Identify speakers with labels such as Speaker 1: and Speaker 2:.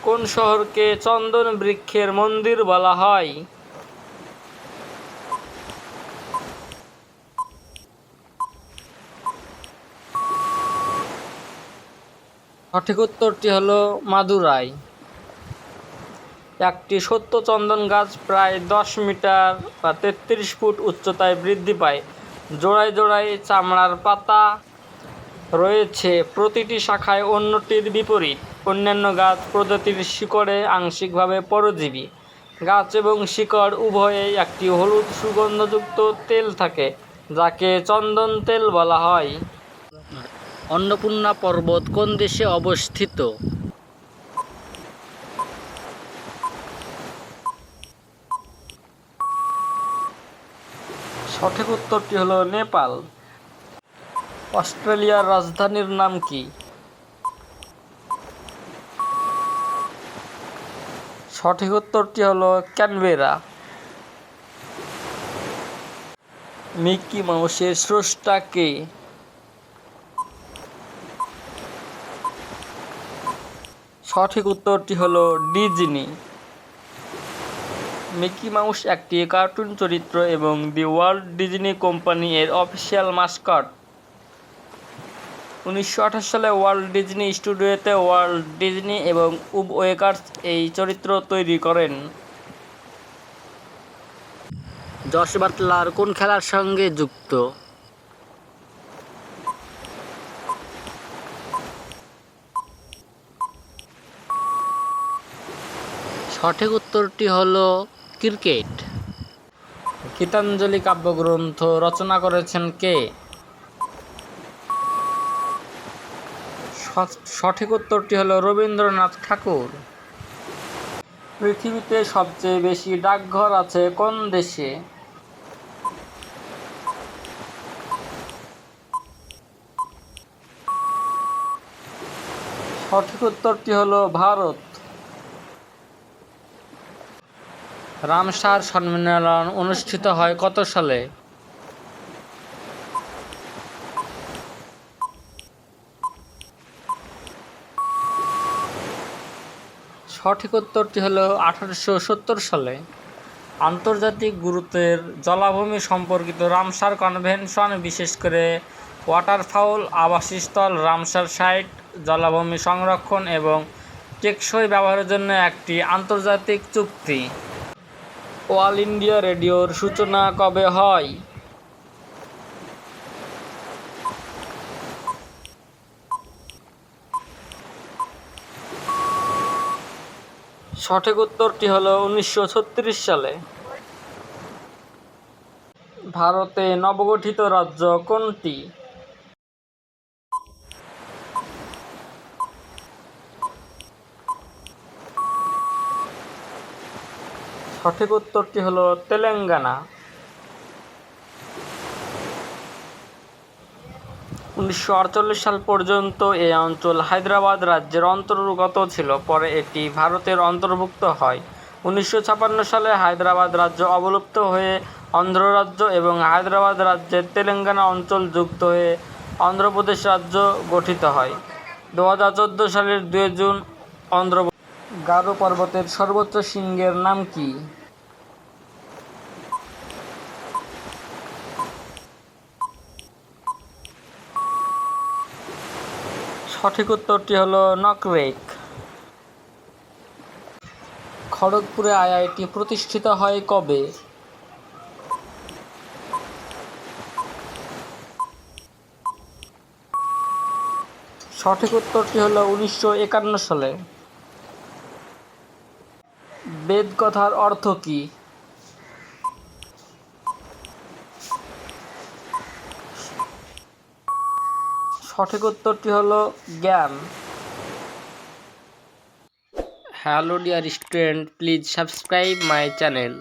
Speaker 1: কোন শহরকে চন্দন বৃক্ষের মন্দির বলা হয়? সঠিক উত্তরটি হলো মাদুরাই। একটি সত্য চন্দন গাছ প্রায় 10 মিটার বা 33 ফুট উচ্চতায় বৃদ্ধি পায়। জোড়ায় জোড়ায় চামড়ার পাতা রয়েছে, প্রতিটি শাখায় অন্যটির বিপরীত। অন্যান্য গাছ প্রজাতির শিকড়ে আংশিকভাবে পরজীবী। গাছ এবং শিকড় উভয়েই একটি হলুদ সুগন্ধযুক্ত তেল থাকে, যাকে চন্দন তেল বলা হয়। অন্নপূর্ণা পর্বত কোন দেশে অবস্থিত? সঠিক উত্তরটি হলো নেপাল। অস্ট্রেলিয়ার রাজধানীর নাম কি? সঠিক উত্তরটি হলো ক্যানবেরা। মিকি মাউসের স্রষ্টা কে? সঠিক উত্তরটি হলো ডিজনি। মিকি মাউস একটি কার্টুন চরিত্র এবং দি ওয়াল্ট ডিজনি কোম্পানি এর অফিসিয়াল মাস্কট। 1928 সালে ওয়াল্ট ডিজনি স্টুডিওতে ওয়াল্ট ডিজনি এবং উব ওয়েকার্স এই চরিত্র তৈরি করেন। জস বাটলার কোন খেলার সঙ্গে যুক্ত? সঠিক উত্তরটি হলো ক্রিকেট। গীতাঞ্জলি কাব্যগ্রন্থ রচনা করেছেন কে? সঠিক উত্তরটি হলো রবীন্দ্রনাথ ঠাকুর। পৃথিবীতে সবচেয়ে বেশি ডাকঘর আছে কোন দেশে? সঠিক উত্তরটি হলো ভারত। রামসার সম্মেলন অনুষ্ঠিত হয় কত সালে? সঠিক উত্তরটি হলো 1870 সালে। আন্তর্জাতিক গুরুত্বের জলাভূমি সম্পর্কিত রামসার কনভেনশন বিশেষ করে ওয়াটারফাউল আবাসস্থল, রামসার সাইট, জলাভূমি সংরক্ষণ এবং টেকসই ব্যবহারের জন্য একটি আন্তর্জাতিক চুক্তি। অল ইন্ডিয়া রেডিওর সূচনা কবে হয়? সঠিক উত্তরটি হলো 1936 সালে। ভারতে নবগঠিত রাজ্য কোনটি? সঠিক উত্তরটি হলো তেলেঙ্গানা। 1948 সাল পর্যন্ত এই অঞ্চল হায়দ্রাবাদ রাজ্যের অন্তর্গত ছিল, পরে এটি ভারতের অন্তর্ভুক্ত হয়। 1956 সালে হায়দ্রাবাদ রাজ্য অবলুপ্ত হয়ে অন্ধ্র রাজ্য এবং হায়দ্রাবাদ রাজ্যের তেলেঙ্গানা অঞ্চল যুক্ত হয়ে অন্ধ্রপ্রদেশ রাজ্য গঠিত হয়। 2014 সালের 2 জুন গারো পর্বতের সর্বোচ্চ শৃঙ্গের নাম কি? সঠিক উত্তরটি হলো নকরেক। খড়গপুরে আইআইটি প্রতিষ্ঠিত হয় কবে? সঠিক উত্তরটি হলো 1951 সালে। বেদ কথার অর্থ কী? সঠিক উত্তরটি হলো জ্ঞান। Hello dear student, please subscribe my channel.